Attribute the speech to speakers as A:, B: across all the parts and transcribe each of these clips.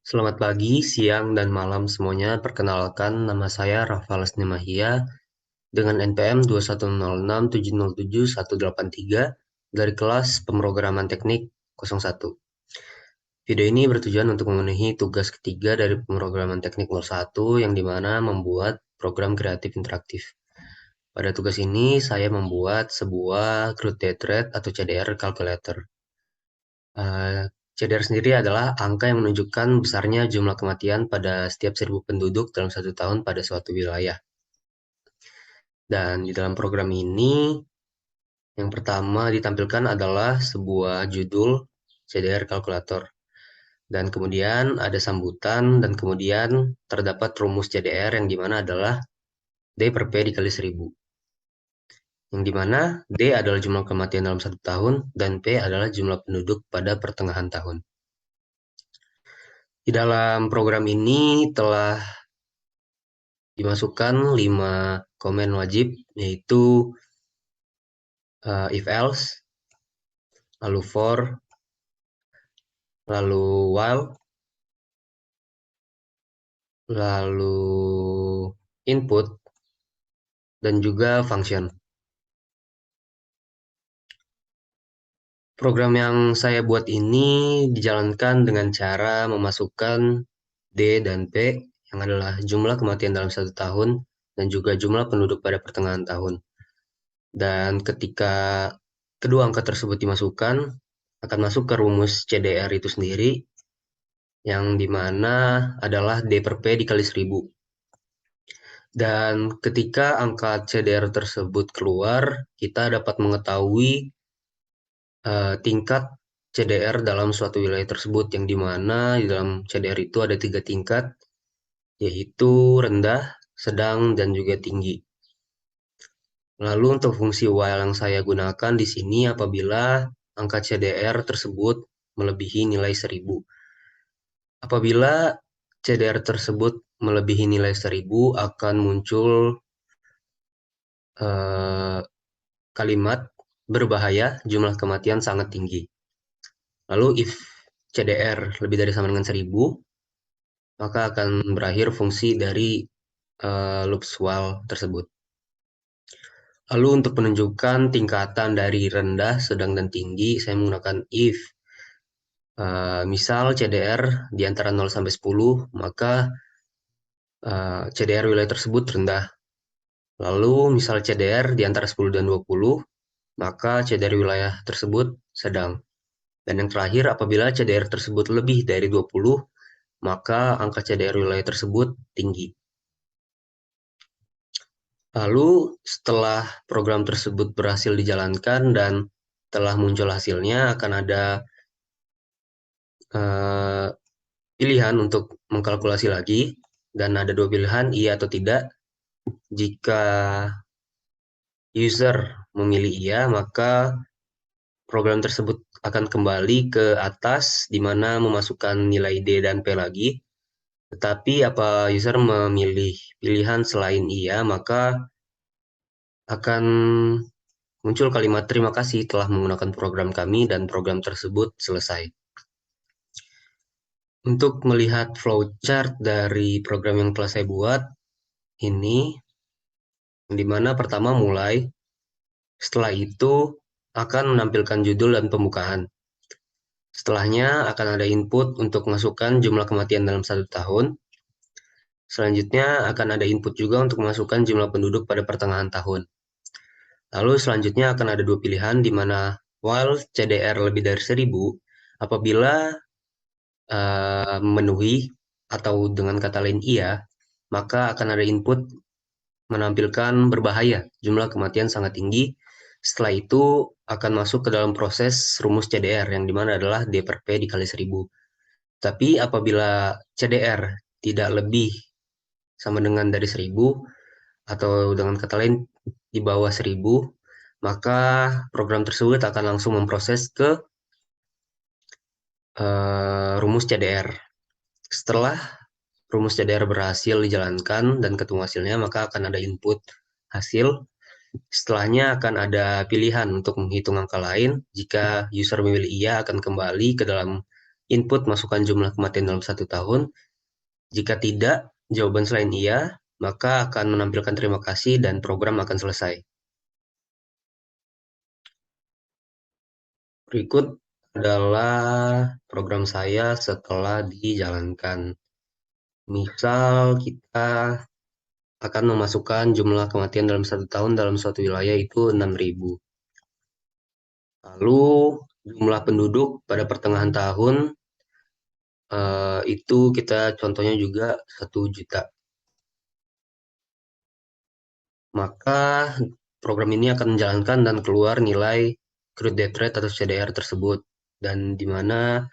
A: Selamat pagi, siang, dan malam semuanya. Perkenalkan, nama saya Rafael Nemahia dengan NPM 2106707 dari kelas Pemrograman Teknik 01. Video ini bertujuan untuk memenuhi tugas ketiga dari Pemrograman Teknik 01 yang dimana membuat program kreatif interaktif. Pada tugas ini, saya membuat sebuah Crude Death Rate atau CDR calculator. CDR sendiri adalah angka yang menunjukkan besarnya jumlah kematian pada setiap 1.000 penduduk dalam satu tahun pada suatu wilayah. Dan di dalam program ini, yang pertama ditampilkan adalah sebuah judul CDR kalkulator. Dan kemudian ada sambutan, dan kemudian terdapat rumus CDR yang dimana adalah D per P dikali 1.000. Yang dimana D adalah jumlah kematian dalam satu tahun, dan P adalah jumlah penduduk pada pertengahan tahun. Di dalam program ini telah dimasukkan 5 komen wajib, yaitu if else, lalu for, lalu while, lalu input, dan juga function. Program yang saya buat ini dijalankan dengan cara memasukkan D dan P yang adalah jumlah kematian dalam satu tahun dan juga jumlah penduduk pada pertengahan tahun. Dan ketika kedua angka tersebut dimasukkan, akan masuk ke rumus CDR itu sendiri, yang dimana adalah D per P dikali 1.000. Dan ketika angka CDR tersebut keluar, kita dapat mengetahui tingkat CDR dalam suatu wilayah tersebut, yang dimana di dalam CDR itu ada 3 tingkat, yaitu rendah, sedang, dan juga tinggi. Lalu untuk fungsi while yang saya gunakan di sini apabila angka CDR tersebut melebihi nilai 1.000. Apabila CDR tersebut melebihi nilai 1.000 akan muncul kalimat berbahaya, jumlah kematian sangat tinggi. Lalu if CDR lebih dari sama dengan 1.000, maka akan berakhir fungsi dari loops while tersebut. Lalu untuk penunjukan tingkatan dari rendah, sedang, dan tinggi, saya menggunakan if. Misal CDR di antara 0 sampai 10, maka CDR wilayah tersebut rendah. Lalu misal CDR di antara 10 dan 20, maka CDR wilayah tersebut sedang. Dan yang terakhir, apabila CDR tersebut lebih dari 20, maka angka CDR wilayah tersebut tinggi. Lalu setelah program tersebut berhasil dijalankan dan telah muncul hasilnya, akan ada pilihan untuk mengkalkulasi lagi, dan ada 2 pilihan, iya atau tidak. Jika user memilih iya, maka program tersebut akan kembali ke atas, di mana memasukkan nilai D dan P lagi. Tetapi apa user memilih pilihan selain iya, maka akan muncul kalimat terima kasih telah menggunakan program kami dan program tersebut selesai. Untuk melihat flowchart dari program yang telah saya buat, ini di mana pertama mulai, setelah itu akan menampilkan judul dan pembukaan. Setelahnya akan ada input untuk masukkan jumlah kematian dalam satu tahun. Selanjutnya akan ada input juga untuk masukkan jumlah penduduk pada pertengahan tahun. Lalu selanjutnya akan ada 2 pilihan, di mana while CDR lebih dari 1.000, apabila memenuhi atau dengan kata lain iya, maka akan ada input menampilkan berbahaya, jumlah kematian sangat tinggi. Setelah itu akan masuk ke dalam proses rumus CDR, yang dimana adalah D per P dikali 1.000. Tapi apabila CDR tidak lebih sama dengan dari 1.000, atau dengan kata lain di bawah 1.000, maka program tersebut akan langsung memproses ke rumus CDR. Setelah rumus CDR berhasil dijalankan dan ketemu hasilnya, maka akan ada input hasil. Setelahnya akan ada pilihan untuk menghitung angka lain. Jika user memilih iya, akan kembali ke dalam input masukkan jumlah kematian dalam 1 tahun. Jika tidak, jawaban selain iya, maka akan menampilkan terima kasih dan program akan selesai. Berikut adalah program saya setelah dijalankan. Misal kita akan memasukkan jumlah kematian dalam 1 tahun dalam suatu wilayah itu 6.000. Lalu jumlah penduduk pada pertengahan tahun itu kita contohnya juga 1 juta. Maka program ini akan menjalankan dan keluar nilai crude death rate atau CDR tersebut. Dan di mana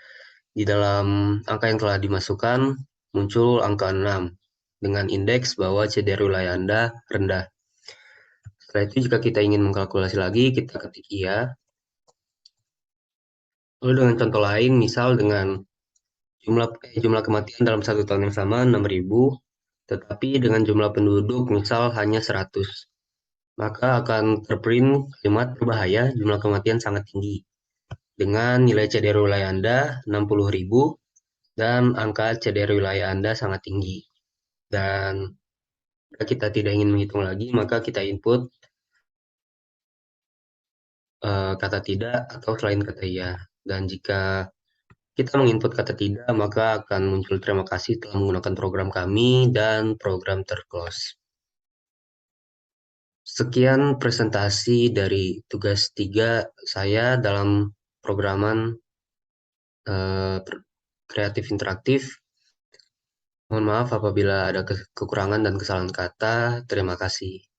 A: di dalam angka yang telah dimasukkan muncul angka 6 dengan indeks bahwa CDR wilayah Anda rendah. Setelah itu jika kita ingin mengkalkulasi lagi, kita ketik iya. Lalu dengan contoh lain, misal dengan jumlah kematian dalam 1 tahun yang sama 6.000, tetapi dengan jumlah penduduk misal hanya 100. Maka akan terprint kalimat berbahaya, jumlah kematian sangat tinggi. Dengan nilai CDR wilayah Anda 60.000 dan angka CDR wilayah Anda sangat tinggi. Dan jika kita tidak ingin menghitung lagi, maka kita input kata tidak atau selain kata iya. Dan jika kita menginput kata tidak, maka akan muncul terima kasih telah menggunakan program kami dan program terclose. Sekian presentasi dari tugas 3 saya dalam programan kreatif interaktif. Mohon maaf apabila ada kekurangan dan kesalahan kata. Terima kasih.